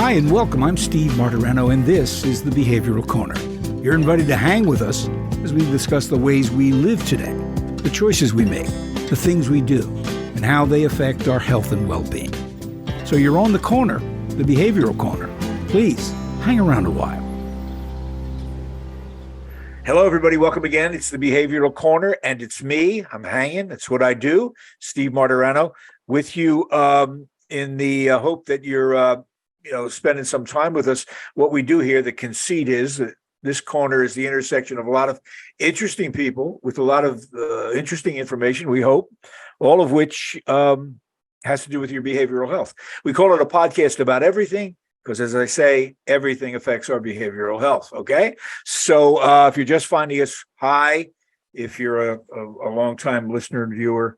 Hi and welcome. I'm Steve Martorano and this is the Behavioral Corner. You're invited to hang with us as we discuss the ways we live today, the choices we make, the things we do, and how they affect our health and well-being. So you're on the corner, the Behavioral Corner. Please hang around a while. Hello, everybody. Welcome again. It's the Behavioral Corner, and it's me. I'm hanging. That's what I do. Steve Martorano with you in the hope that you're spending some time with us. What we do here, the conceit is that this corner is the intersection of a lot of interesting people with a lot of interesting information, we hope, all of which has to do with your behavioral health. We call it a podcast about everything because, as I say, everything affects our behavioral health, okay? So if you're just finding us, hi. If you're a longtime listener and viewer,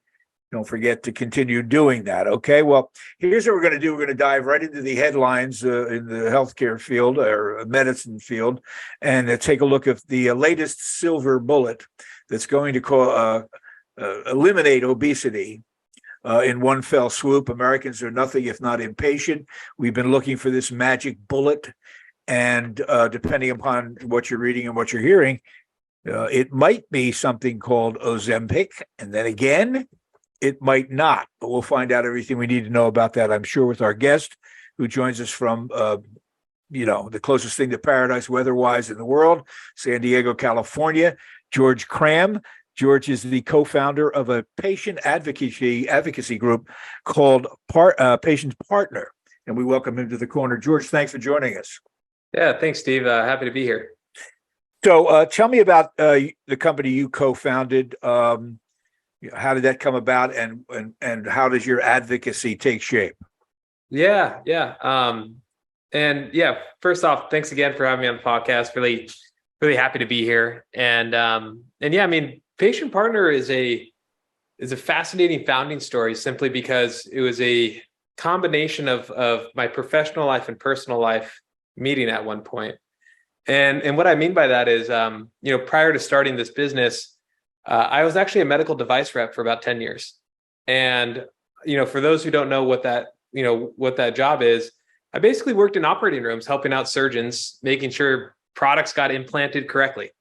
don't forget to continue doing that, okay? Well, here's what we're going to do. We're going to dive right into the headlines in the healthcare field or medicine field and take a look at the latest silver bullet that's going to eliminate obesity in one fell swoop. Americans are nothing if not impatient. We've been looking for this magic bullet, and depending upon what you're reading and what you're hearing, it might be something called Ozempic, and then again, it might not, but we'll find out everything we need to know about that, I'm sure, with our guest who joins us from, the closest thing to paradise weather-wise in the world, San Diego, California, George Kramb. George is the co-founder of a patient advocacy group called PatientPartner, and we welcome him to the corner. George, thanks for joining us. Yeah, thanks, Steve. Happy to be here. So tell me about the company you co-founded. How did that come about, and how does your advocacy take shape? Yeah. First off, thanks again for having me on the podcast. Really happy to be here. PatientPartner is a fascinating founding story simply because it was a combination of my professional life and personal life meeting at one point. And what I mean by that is, prior to starting this business, I was actually a medical device rep for about 10 years. And, for those who don't know what that job is, I basically worked in operating rooms, helping out surgeons, making sure products got implanted correctly.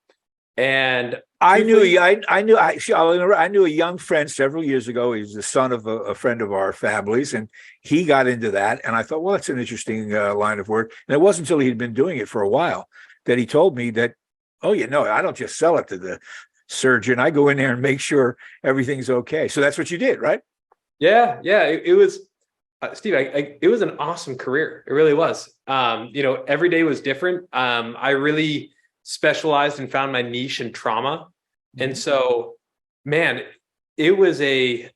And I knew a young friend several years ago. He's the son of a friend of our family's, and he got into that. And I thought, well, that's an interesting line of work. And it wasn't until he'd been doing it for a while that he told me that, I don't just sell it to the surgeon. I go in there and make sure everything's okay. So that's what you did, right? Yeah. It was, Steve, it was an awesome career. It really was. Every day was different. I really specialized and found my niche in trauma. And so, man, it was a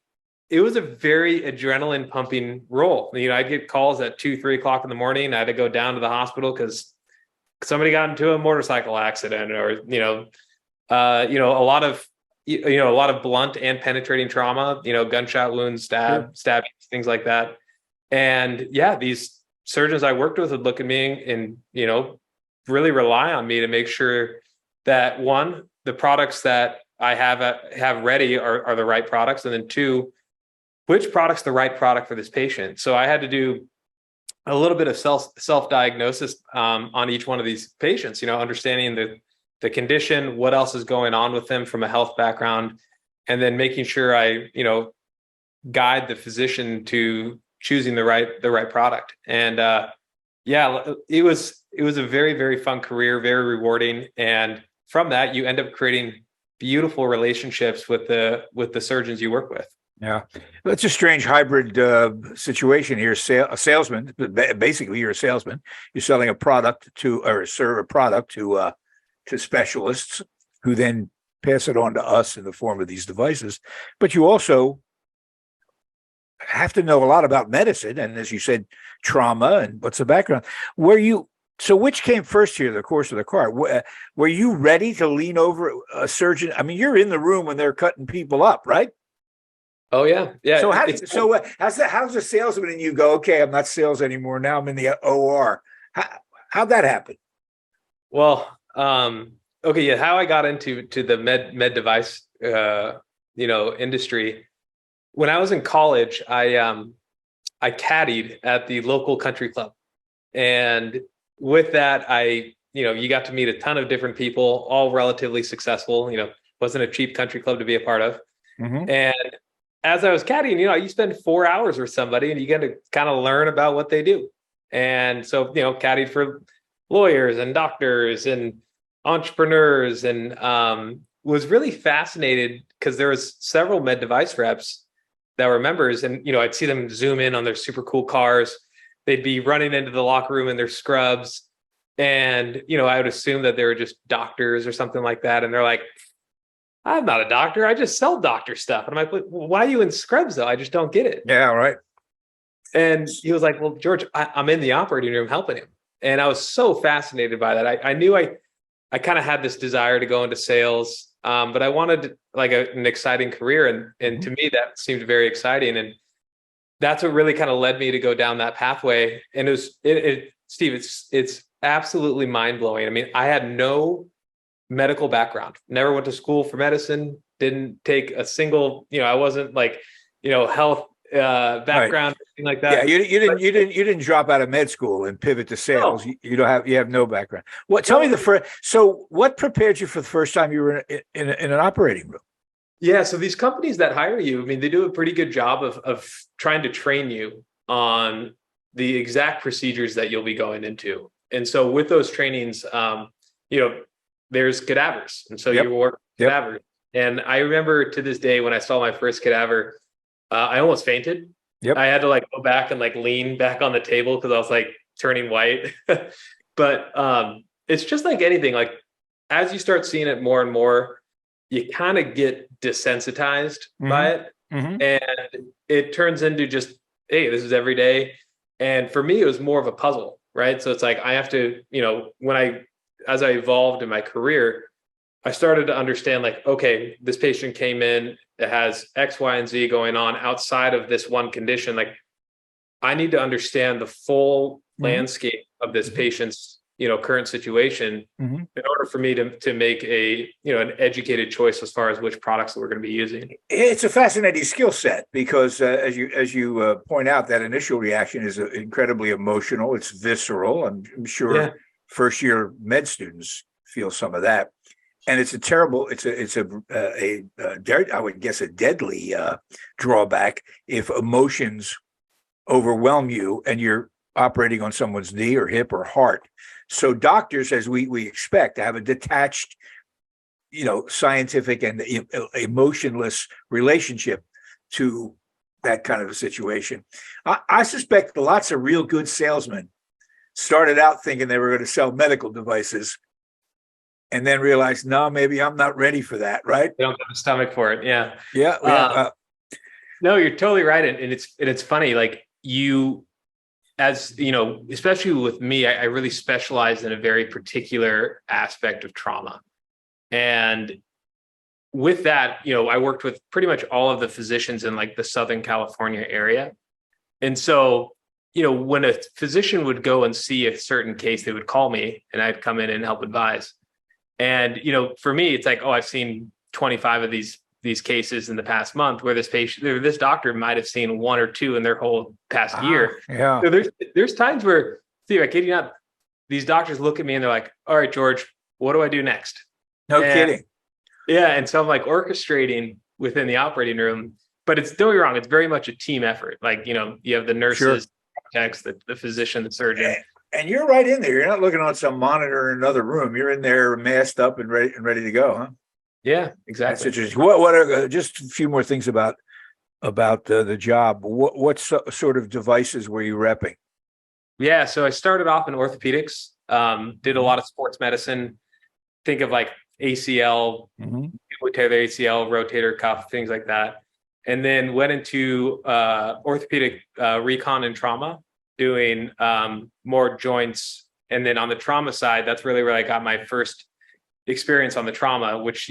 very adrenaline pumping role. I'd get calls at 2-3 o'clock in the morning. I had to go down to the hospital because somebody got into a motorcycle accident, or, a lot of blunt and penetrating trauma, gunshot wounds, stabbing, things like that. And these surgeons I worked with would look at me and, really rely on me to make sure that, one, the products that I have ready are the right products. And then two, which product's the right product for this patient? So I had to do a little bit of self-diagnosis on each one of these patients, understanding the condition, what else is going on with them from a health background, and then making sure I, guide the physician to choosing the right product. And it was a very, very fun career, very rewarding. And from that, you end up creating beautiful relationships with the surgeons you work with. Yeah, it's a strange hybrid situation here. A salesman, basically, you're a salesman. You're selling a product serve a product to specialists who then pass it on to us in the form of these devices. But you also have to know a lot about medicine, and as you said, trauma and what's the background. So which came first here, the horse or the cart? Were you ready to lean over a surgeon? I mean, you're in the room when they're cutting people up, right? Oh yeah. So how's the salesman and you go, okay, I'm not sales anymore. Now I'm in the OR. How'd that happen? Well, okay. Yeah. How I got into the med device, industry. When I was in college, I caddied at the local country club. And with that, you got to meet a ton of different people, all relatively successful. Wasn't a cheap country club to be a part of. Mm-hmm. And as I was caddying, you spend 4 hours with somebody and you get to kind of learn about what they do. And so, caddied for lawyers and doctors and entrepreneurs, and was really fascinated because there was several med device reps that were members, and I'd see them zoom in on their super cool cars. They'd be running into the locker room in their scrubs, and I would assume that they were just doctors or something like that, and they're like, I'm not a doctor, I just sell doctor stuff. And I'm like, why are you in scrubs though? I just don't get it. Yeah, right. And he was like, well, George, I'm in the operating room helping him. And I was so fascinated by that. I knew I kind of had this desire to go into sales, but I wanted like an exciting career. And to me, that seemed very exciting. And that's what really kind of led me to go down that pathway. And Steve, it's absolutely mind blowing. I mean, I had no medical background, never went to school for medicine, didn't take a single, I wasn't like, health background, anything like that. Yeah, you didn't drop out of med school and pivot to sales. No. You have no background. Tell me so what prepared you for the first time you were in an operating room? Yeah, so these companies that hire you, I mean, they do a pretty good job of trying to train you on the exact procedures that you'll be going into. And so with those trainings, there's cadavers. And so you work with cadavers. And I remember to this day when I saw my first cadaver, I almost fainted. I had to go back and lean back on the table because I was turning white. But it's just like anything, as you start seeing it more and more, you kind of get desensitized by it. Mm-hmm. And it turns into just, hey, this is every day. And for me, it was more of a puzzle, right? So it's I have to, as I evolved in my career, I started to understand okay, this patient came in, it has X, Y, and Z going on outside of this one condition. I need to understand the full landscape of this patient's, current situation in order for me to make an educated choice as far as which products that we're going to be using. It's a fascinating skill set because as you point out, that initial reaction is incredibly emotional. It's visceral. I'm sure first year med students feel some of that. And it's I would guess a deadly drawback if emotions overwhelm you and you're operating on someone's knee or hip or heart. So doctors, as we expect, to have a detached, scientific and emotionless relationship to that kind of a situation. I suspect lots of real good salesmen started out thinking they were going to sell medical devices, and then realized, no, maybe I'm not ready for that, right? They don't have a stomach for it. Yeah. Yeah. No, you're totally right. And it's funny, especially with me, I really specialize in a very particular aspect of trauma. And with that, I worked with pretty much all of the physicians in the Southern California area. And so, when a physician would go and see a certain case, they would call me and I'd come in and help advise. And, for me, it's I've seen 25 of these cases in the past month where this doctor might have seen one or two in their whole past year. Yeah. So there's times where, Steve, I kid you not, these doctors look at me and they're like, all right, George, what do I do next? No kidding. Yeah. And so I'm orchestrating within the operating room, but don't get me wrong, it's very much a team effort. You have the nurses, techs, the physician, the surgeon. And you're right in there. You're not looking on some monitor in another room. You're in there masked up and ready to go, huh? Yeah, exactly. That's interesting. What are just a few more things about the job? What sort of devices were you repping? Yeah, so I started off in orthopedics. Did a lot of sports medicine. Think of ACL, would tear the ACL, rotator cuff, things like that. And then went into orthopedic recon and trauma, doing more joints. And then on the trauma side, that's really where I got my first experience on the trauma, which,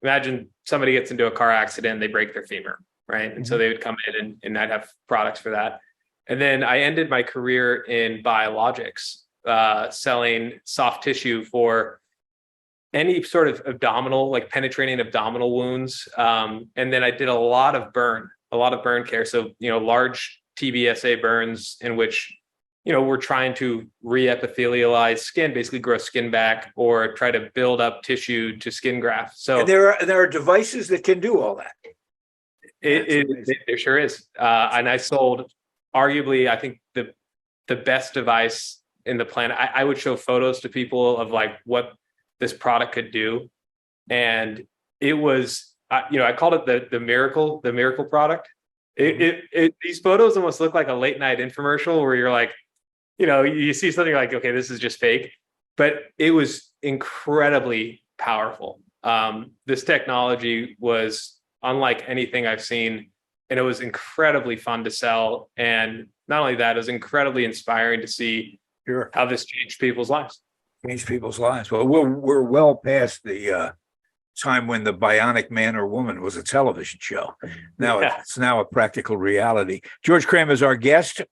imagine somebody gets into a car accident, they break their femur, right? And so they would come in and I'd have products for that. And then I ended my career in biologics, selling soft tissue for any sort of abdominal, penetrating abdominal wounds. And then I did a lot of burn care. So, large TBSA burns in which we're trying to re-epithelialize skin, basically grow skin back, or try to build up tissue to skin graft. So and there are devices that can do all that. There sure is. And I sold arguably, I think the best device in the planet. I would show photos to people of like what this product could do. And it was, I called it the miracle product. These photos almost look like a late night infomercial where you're like, you see something like, okay, this is just fake, but it was incredibly powerful. This technology was unlike anything I've seen, and it was incredibly fun to sell. And not only that, it was incredibly inspiring to see how this changed people's lives. Well, we're well past the time when the bionic man or woman was a television show. Now it's now a practical reality. George Kramb is our guest.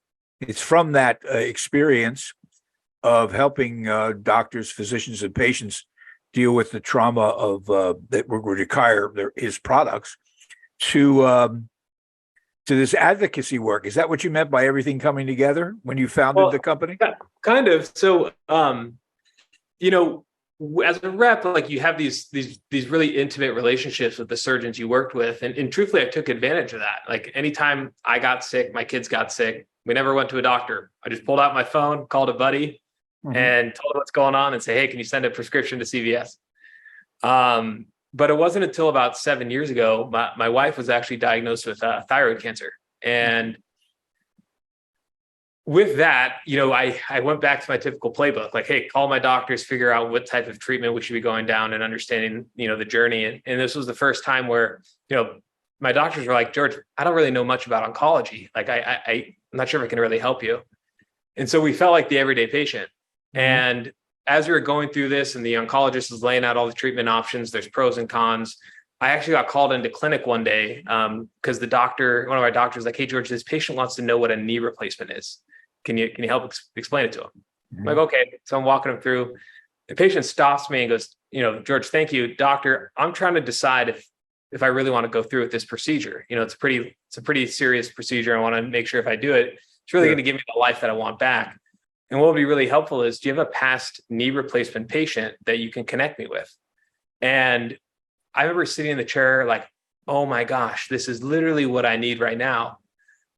It's from that experience of helping doctors, physicians, and patients deal with the trauma of that would require his products to this advocacy work. Is that what you meant by everything coming together when you founded the company? Kind of. So, as a rep, like you have these really intimate relationships with the surgeons you worked with. And truthfully, I took advantage of that. Like anytime I got sick, my kids got sick, we never went to a doctor. I just pulled out my phone, called a buddy and told him what's going on and say, hey, can you send a prescription to CVS? But it wasn't until about 7 years ago, my wife was actually diagnosed with thyroid cancer. And with that, I went back to my typical playbook, like, hey, call my doctors, figure out what type of treatment we should be going down and understanding, the journey. And this was the first time where, my doctors were like, George, I don't really know much about oncology. Like, I'm not sure if I can really help you. And so we felt like the everyday patient. And as we were going through this and the oncologist was laying out all the treatment options, there's pros and cons. I actually got called into clinic one day because one of our doctors was like, hey, George, this patient wants to know what a knee replacement is. Can you help explain it to him? I'm like, okay. So I'm walking him through. The patient stops me and goes, George, thank you, doctor. I'm trying to decide if I really want to go through with this procedure. It's a pretty serious procedure. I want to make sure if I do it, it's really going to give me the life that I want back. And what would be really helpful is, do you have a past knee replacement patient that you can connect me with? And I remember sitting in the chair like, oh my gosh, this is literally what I need right now.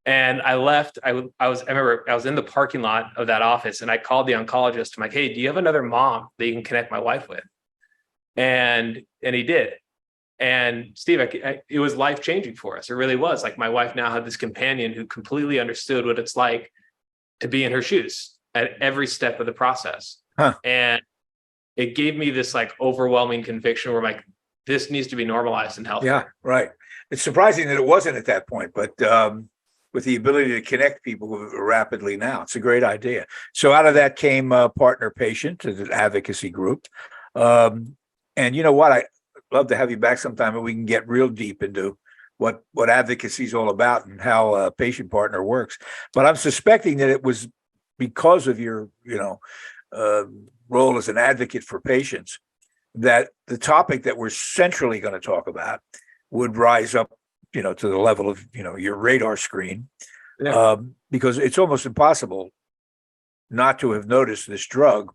And I left. I remember I was in the parking lot of that office and I called the oncologist. I'm like, hey, do you have another mom that you can connect my wife with? And he did. And Steve, it was life-changing for us. It really was. Like, my wife now had this companion who completely understood what it's like to be in her shoes at every step of the process. And it gave me this like overwhelming conviction where I'm like, this needs to be normalized in health. Yeah, right. It's surprising that it wasn't at that point, but with the ability to connect people rapidly now, it's a great idea. So out of that came Partner Patient, an advocacy group. And you know what? I'd love to have you back sometime and we can get real deep into what advocacy is all about and how Patient Partner works. But I'm suspecting that it was because of your, role as an advocate for patients, that the topic that we're centrally going to talk about would rise up, to the level of, your radar screen, because it's almost impossible not to have noticed this drug,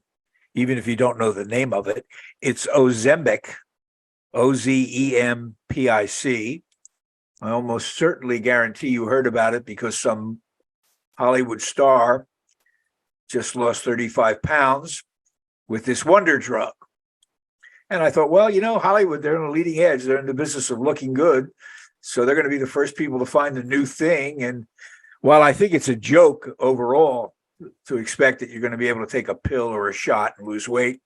even if you don't know the name of it. It's Ozempic, Ozempic. I almost certainly guarantee you heard about it because some Hollywood star just lost 35 pounds with this wonder drug. And I thought, well, Hollywood, they're on the leading edge. They're in the business of looking good. So they're going to be the first people to find the new thing. And while I think it's a joke overall to expect that you're going to be able to take a pill or a shot and lose weight,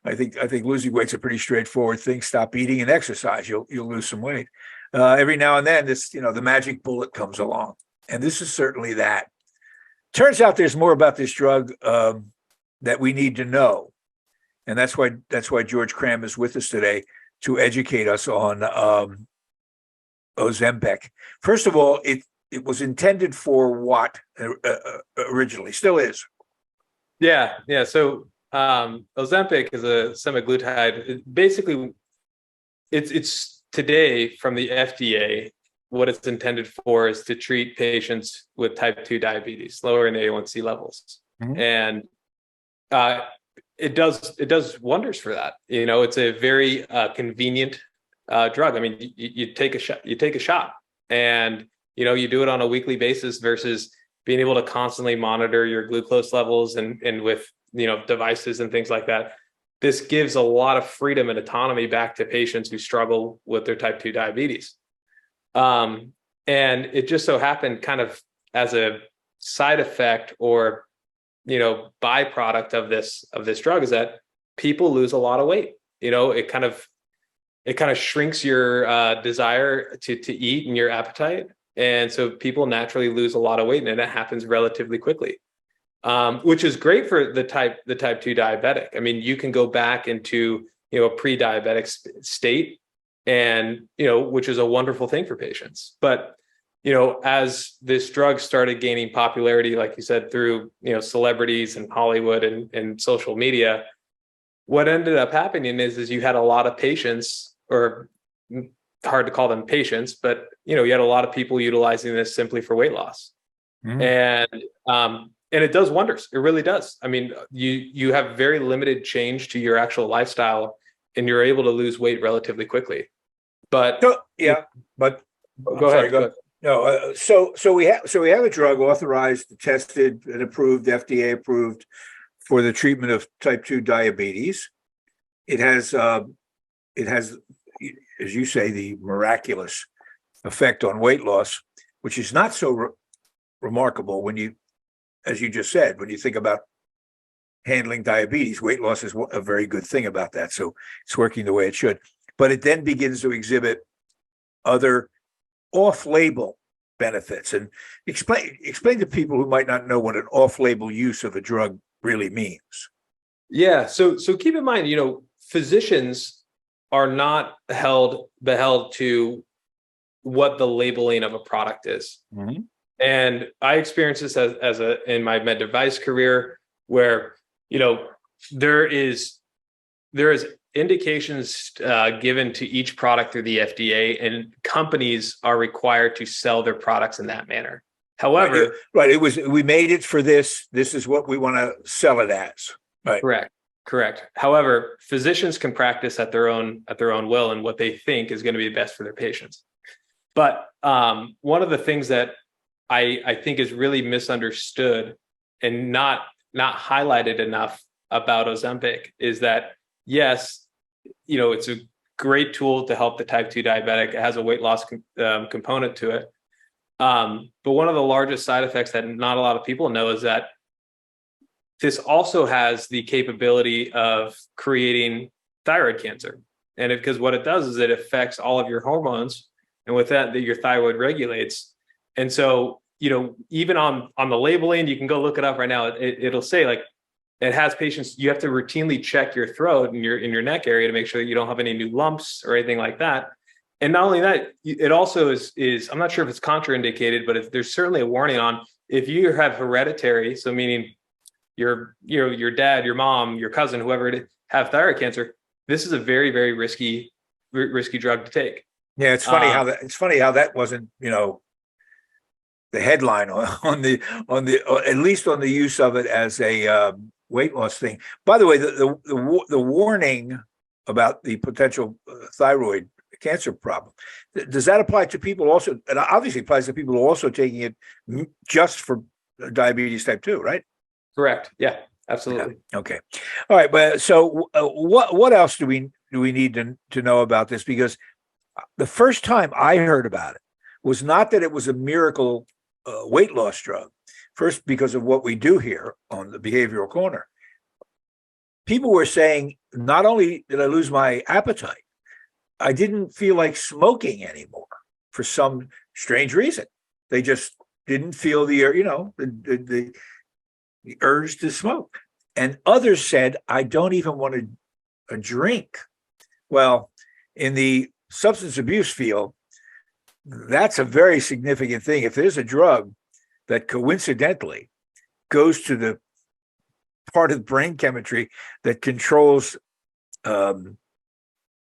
I think losing weight's a pretty straightforward thing. Stop eating and exercise. You'll lose some weight. Every now and then, this, the magic bullet comes along. And this is certainly that. Turns out there's more about this drug that we need to know. And that's why George Kramb is with us today, to educate us on Ozempic. First of all, it was intended for what originally? Still is. Yeah. So Ozempic is a semaglutide. Basically, it's today from the FDA. what it's intended for is to treat patients with type 2 diabetes, lowering A1C levels. Mhm. And it does wonders for that. It's a very convenient drug. I mean, you take a shot, and you do it on a weekly basis versus being able to constantly monitor your glucose levels and with devices and things like that. This gives a lot of freedom and autonomy back to patients who struggle with their type 2 diabetes. And it just so happened, kind of as a side effect or byproduct of this drug, is that people lose a lot of weight. It kind of shrinks your desire to eat and your appetite, and so people naturally lose a lot of weight, and it happens relatively quickly, which is great for the type 2 diabetic. I mean, you can go back into a pre-diabetic state, and which is a wonderful thing for patients. But as this drug started gaining popularity, like you said, through celebrities and Hollywood and social media, what ended up happening is you had a lot of patients, or hard to call them patients, but you had a lot of people utilizing this simply for weight loss. Mm-hmm. And it does wonders. It really does. I mean, you have very limited change to your actual lifestyle, and you're able to lose weight relatively quickly. But go ahead. No, so we have a drug authorized, tested, and approved, FDA approved, for the treatment of type 2 diabetes. It has, as you say, the miraculous effect on weight loss, which is not so remarkable when you, as you just said, when you think about handling diabetes. Weight loss is a very good thing about that. So it's working the way it should. But it then begins to exhibit other off-label benefits. And explain to people who might not know what an off-label use of a drug really means. Yeah. So keep in mind, physicians are not beheld to what the labeling of a product is. Mm-hmm. And I experienced this in my med device career, where there is indications given to each product through the FDA, and companies are required to sell their products in that manner. However, we made it for this. This is what we want to sell it as. Right. Correct. However, physicians can practice at their own will and what they think is going to be best for their patients. But one of the things that I think is really misunderstood and not highlighted enough about Ozempic is that, yes, it's a great tool to help the type 2 diabetic. It has a weight loss component to it. But one of the largest side effects that not a lot of people know is that this also has the capability of creating thyroid cancer. And because what it does is it affects all of your hormones, and with that your thyroid regulates. And so, even on the labeling, you can go look it up right now. It'll say, like, it has patients, you have to routinely check your throat and in your neck area to make sure that you don't have any new lumps or anything like that. And not only that, it also is I'm not sure if it's contraindicated, but there's certainly a warning on if you have hereditary, so meaning your dad, your mom, your cousin, whoever it is, have thyroid cancer, this is a very, very risky drug to take. Yeah, it's funny how that wasn't, the headline on the at least on the use of it as a weight loss thing. By the way, the warning about the potential thyroid cancer problem, does that apply to people also? It obviously applies to people who are also taking it just for diabetes type 2, right? Correct. Yeah, absolutely. Yeah. Okay. All right. But so what else do we need to know about this? Because the first time I heard about it was not that it was a miracle weight loss drug. First, because of what we do here on the Behavioral Corner. People were saying, not only did I lose my appetite, I didn't feel like smoking anymore for some strange reason. They just didn't feel the urge to smoke. And others said, I don't even want a drink. Well, in the substance abuse field, that's a very significant thing. If there's a drug that coincidentally goes to the part of brain chemistry that controls not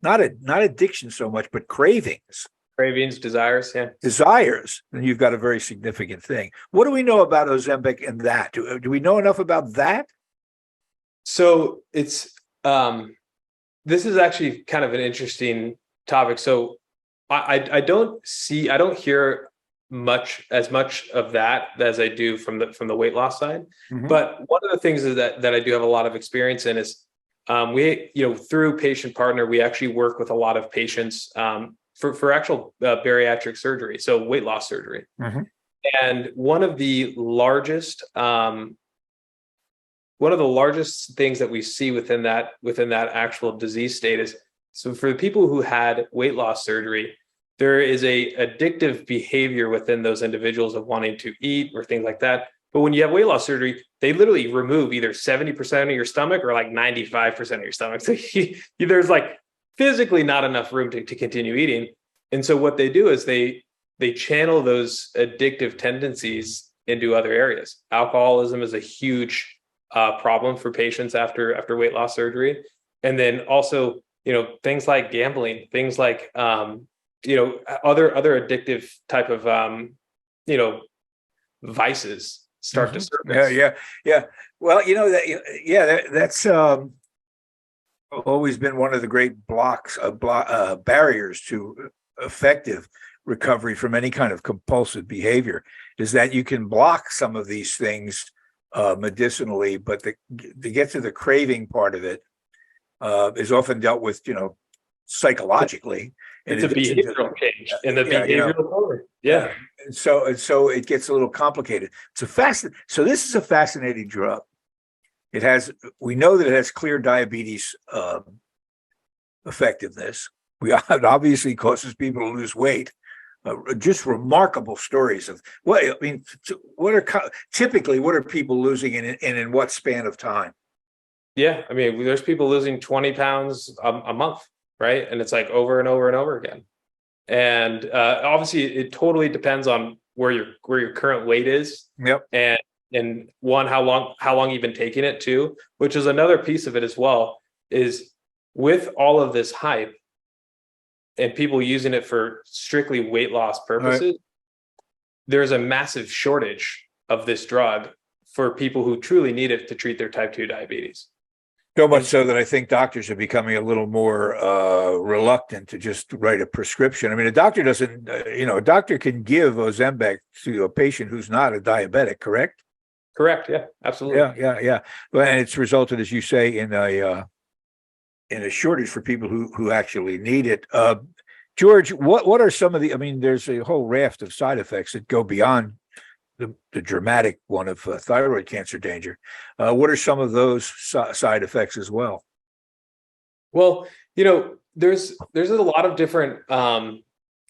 addiction so much, but cravings. Cravings, desires. Yeah. desires, then you've got a very significant thing. What do we know about Ozempic and that? Do we know enough about that? So it's this is actually kind of an interesting topic. So I don't hear as much of that as I do from the weight loss side. Mhm. But one of the things is that I do have a lot of experience in is we, through PatientPartner, we actually work with a lot of patients for actual bariatric surgery, so weight loss surgery. Mhm. And one of the largest things that we see within that actual disease state is, so for the people who had weight loss surgery, there is a addictive behavior within those individuals of wanting to eat or things like that. But when you have weight loss surgery, they literally remove either 70% of your stomach or like 95% of your stomach. So there's like physically not enough room to continue eating. And so what they do is they channel those addictive tendencies into other areas. Alcoholism is a huge problem for patients after weight loss surgery. And then also, things like gambling, things like, other addictive type of, vices start to surface. Yeah. Well, that's always been one of the great barriers to effective recovery from any kind of compulsive behavior, is that you can block some of these things medicinally, but to get to the craving part of it is often dealt with, psychologically. It's a behavioral change in the behavioral part. Yeah. And so it gets a little complicated. So this is a fascinating drug. We know that it has clear diabetes effectiveness. It obviously causes people to lose weight. Just remarkable stories of what are people losing and in what span of time? Yeah, I mean, there's people losing 20 pounds a month, right? And it's like over and over and over again. And obviously, it totally depends on where your current weight is. Yep. And one, how long you've been taking it too, which is another piece of it as well, is with all of this hype and people using it for strictly weight loss purposes, right, there's a massive shortage of this drug for people who truly need it to treat their type 2 diabetes. So much so that I think doctors are becoming a little more reluctant to just write a prescription. I mean, a doctor can give Ozempic to a patient who's not a diabetic, correct? Correct. Yeah, absolutely. Yeah. Well, and it's resulted, as you say, in a shortage for people who actually need it. George, what are some of the? I mean, there's a whole raft of side effects that go beyond the dramatic one of thyroid cancer danger. What are some of those side effects as well? Well, there's a lot of different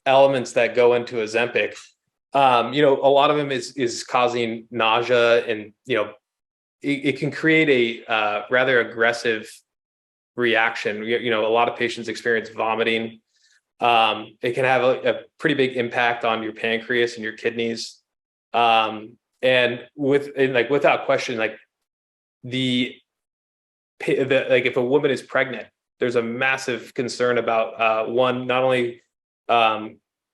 elements that go into Ozempic. A lot of them is causing nausea, and it can create a rather aggressive reaction. A lot of patients experience vomiting. It can have a pretty big impact on your pancreas and your kidneys. And without question, if a woman is pregnant, there's a massive concern about one, not only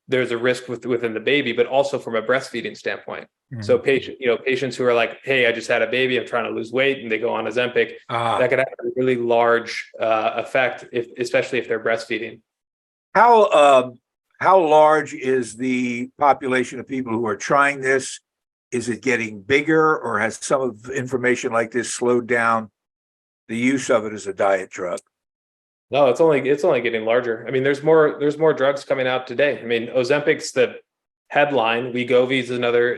there's a risk within the baby, but also from a breastfeeding standpoint. Mm-hmm. So patients who are like, hey, I just had a baby, I'm trying to lose weight, and they go on Ozempic, that could have a really large effect, especially if they're breastfeeding. How large is the population of people who are trying this? Is it getting bigger, or has some of information like this slowed down the use of it as a diet drug? No, it's only getting larger. I mean, there's more drugs coming out today. I mean, Ozempic's the headline. Wegovy is another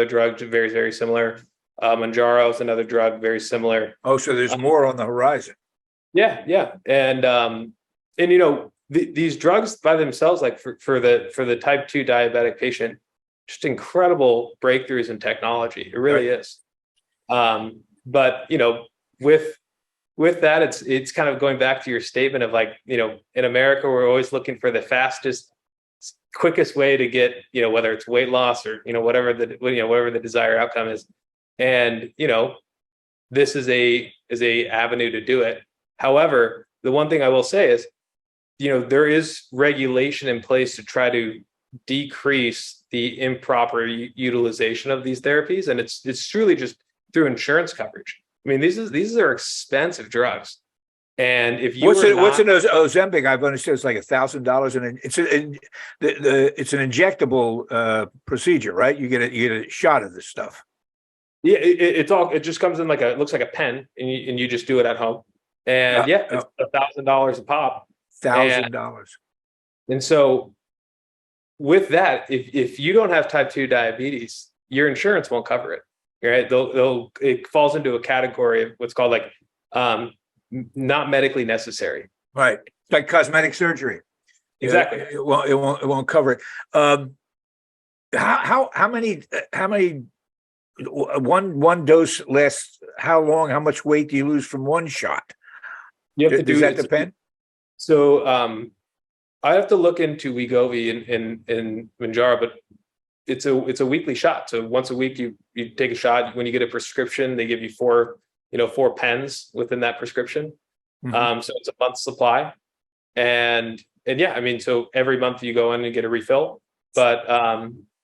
drug, very, very similar. Mounjaro is another drug, very similar. Oh, so there's more on the horizon. Yeah, and these drugs by themselves, like for the type 2 diabetic patient, just incredible breakthroughs in technology. It really is. But with that, it's kind of going back to your statement of in America, we're always looking for the fastest, quickest way to get, whether it's weight loss or, whatever the desired outcome is. And, this is a avenue to do it. However, the one thing I will say is there is regulation in place to try to decrease the improper utilization of these therapies, and it's truly just through insurance coverage. I mean, these are expensive drugs, and if you what's are it? What's not, an Ozempic? I've understood it's like $1,000, and it's it's an injectable procedure, right? You get a shot of this stuff. yeah, it just comes in it looks like a pen, and you just do it at home, and yeah, it's $1,000 a pop, and $1,000. and so with that, if you don't have type 2 diabetes, your insurance won't cover it. Right? It falls into a category of what's called not medically necessary. Right. It's like cosmetic surgery. Exactly. It won't cover it. How many one dose lasts? How long? How much weight do you lose from one shot? You have to Does that depend? So I have to look into Wegovy in Manjaro, but it's a weekly shot. So once a week you take a shot. When you get a prescription, they give you four pens within that prescription. Mm-hmm. So it's a month's supply. And yeah, I mean, so every month you go in and get a refill. But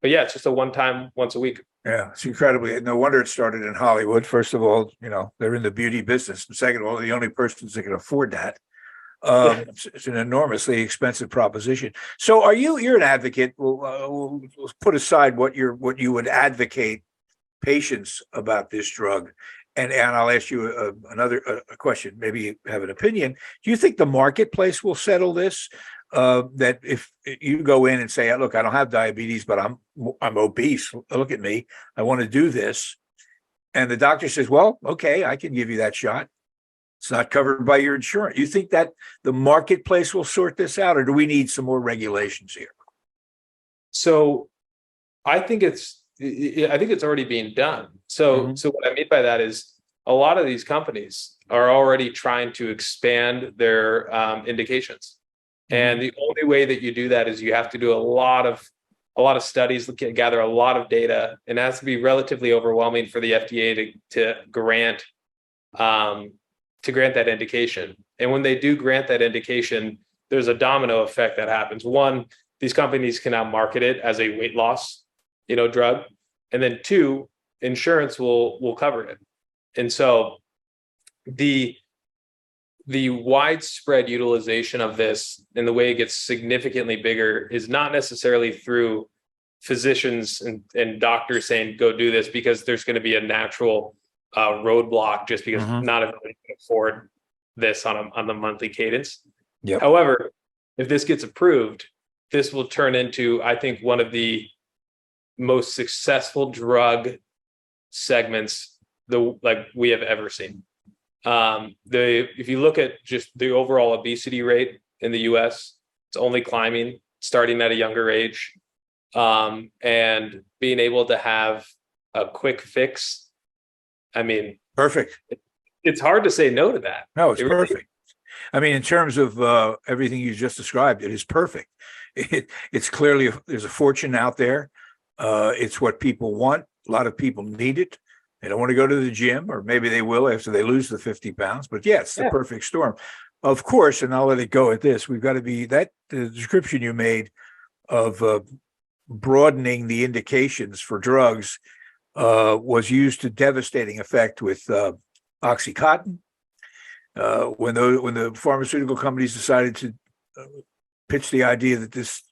yeah, it's just a one time once a week. Yeah, it's incredibly. No wonder it started in Hollywood. First of all, they're in the beauty business. And second of all, the only persons that can afford that. It's an enormously expensive proposition. So you're an advocate. We'll put aside what you would advocate patients about this drug. And I'll ask you another question. Maybe you have an opinion. Do you think the marketplace will settle this? That if you go in and say, "Look, I don't have diabetes, but I'm obese. Look at me. I want to do this," and the doctor says, "Well, okay, I can give you that shot. It's not covered by your insurance." You think that the marketplace will sort this out, or do we need some more regulations here? So, I think it's already being done. So what I mean by that is a lot of these companies are already trying to expand their indications, and the only way that you do that is you have to do a lot of studies, gather a lot of data, and it has to be relatively overwhelming for the FDA to grant that indication. And when they do grant that indication, there's a domino effect that happens. One, these companies can now market it as a weight loss, drug. And then two, insurance will cover it. And so the widespread utilization of this and the way it gets significantly bigger is not necessarily through physicians and doctors saying, go do this, because there's going to be a natural roadblock just because not everybody can afford this on the monthly cadence. Yep. However, if this gets approved, this will turn into, I think, one of the most successful drug segments we have ever seen. If you look at just the overall obesity rate in the US, it's only climbing, starting at a younger age, and being able to have a quick fix. I mean, perfect. It's hard to say no to that. No, it's perfect. I mean, in terms of everything you just described, it is perfect. It's clearly there's a fortune out there. It's what people want. A lot of people need it. They don't want to go to the gym, or maybe they will after they lose the 50 pounds. But yeah, it's the perfect storm. Of course, and I'll let it go at this. We've got to be the description you made of broadening the indications for drugs was used to devastating effect with Oxycontin. When the pharmaceutical companies decided to pitch the idea that this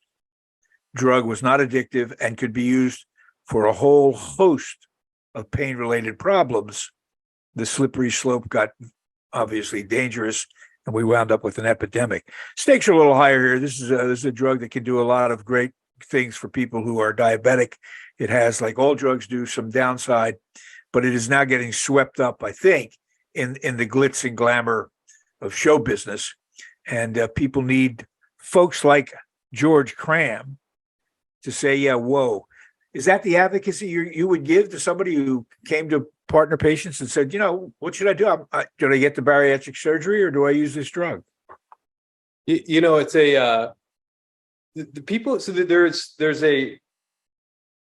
drug was not addictive and could be used for a whole host of pain-related problems, the slippery slope got obviously dangerous, and we wound up with an epidemic. Stakes are a little higher here. This is a drug that can do a lot of great things for people who are diabetic. It has, like all drugs do, some downside, but it is now getting swept up, I think, in the glitz and glamour of show business. And people need folks like George Kramb to say, yeah, whoa. Is that the advocacy you would give to somebody who came to partner patients and said, what should I do? Do I get the bariatric surgery, or do I use this drug? It's the people. So there's a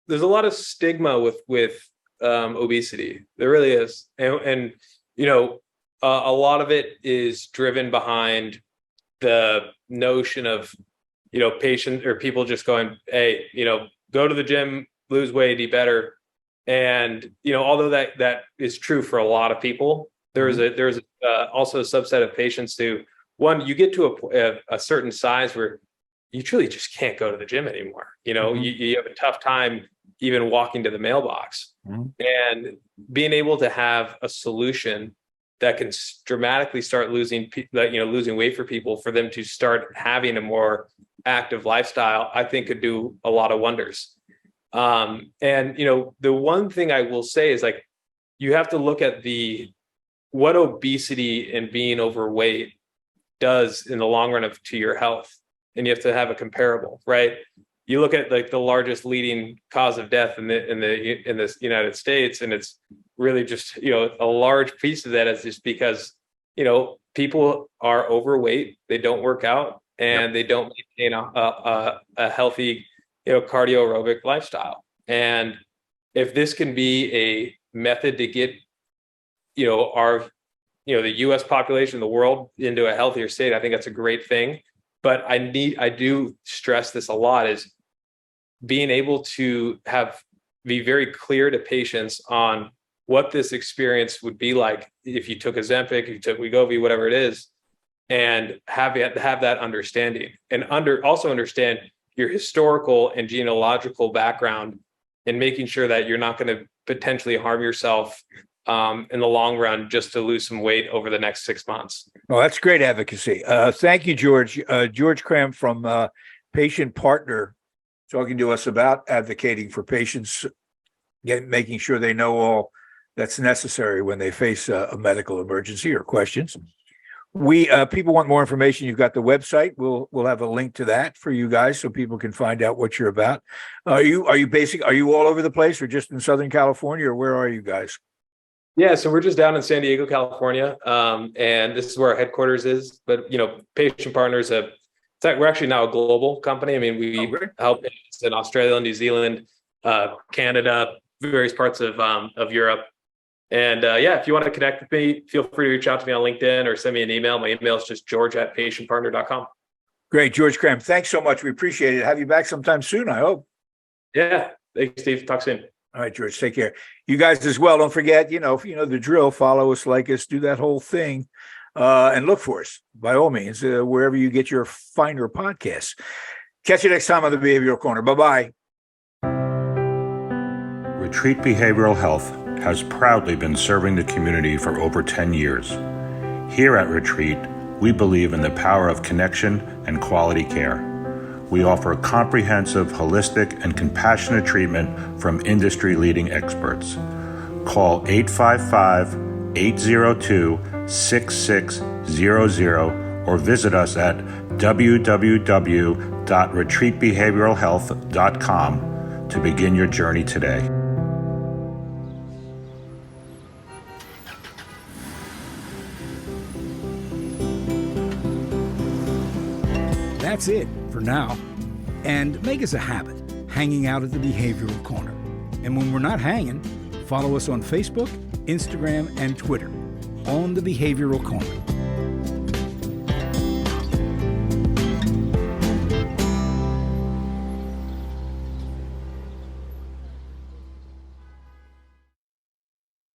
lot of stigma with obesity. There really is, and a lot of it is driven behind the notion of, patient or people just going, hey, go to the gym, lose weight, eat better. And, although that is true for a lot of people, there's also a subset of patients who, one, you get to a certain size where you truly just can't go to the gym anymore. You have a tough time even walking to the mailbox, and being able to have a solution that can dramatically start losing weight for people, for them to start having a more active lifestyle, I think could do a lot of wonders. And the one thing I will say is, like, you have to look at what obesity and being overweight does in the long run to your health, and you have to have a comparable, right? You look at like the largest leading cause of death in the United States, and it's really just a large piece of that is just because people are overweight, they don't work out, and they don't maintain a healthy cardio aerobic lifestyle. And if this can be a method to get the U.S. population, the world, into a healthier state, I think that's a great thing. But I do stress this a lot, is being able to be very clear to patients on what this experience would be like if you took Ozempic, if you took Wegovy, whatever it is, and have that understanding, and also understand your historical and genealogical background, and making sure that you're not going to potentially harm yourself in the long run just to lose some weight over the next 6 months. Well, that's great advocacy. Thank you, George. George Kramb from PatientPartner, talking to us about advocating for patients, making sure they know all that's necessary when they face a medical emergency or questions. People want more information. You've got the website. We'll have a link to that for you guys so people can find out what you're about. Are you all over the place, or just in Southern California, or where are you guys? Yeah, so we're just down in San Diego, California, and this is where our headquarters is. But Patient Partners we're actually now a global company. I mean, we help patients in Australia, New Zealand, Canada, various parts of Europe. And if you want to connect with me, feel free to reach out to me on LinkedIn or send me an email. My email is just george@patientpartner.com. Great, George Kramb. Thanks so much. We appreciate it. Have you back sometime soon, I hope. Yeah. Thanks, Steve. Talk soon. All right, George, take care. You guys as well. Don't forget, if you know the drill, follow us, like us, do that whole thing, and look for us, by all means, wherever you get your finer podcasts. Catch you next time on the Behavioral Corner. Bye-bye. Retreat Behavioral Health has proudly been serving the community for over 10 years. Here at Retreat, we believe in the power of connection and quality care. We offer comprehensive, holistic, and compassionate treatment from industry-leading experts. Call 855-802-6600 or visit us at www.retreatbehavioralhealth.com to begin your journey today. That's it for now. And make us a habit, hanging out at the Behavioral Corner. And when we're not hanging, follow us on Facebook, Instagram, and Twitter on the Behavioral Corner.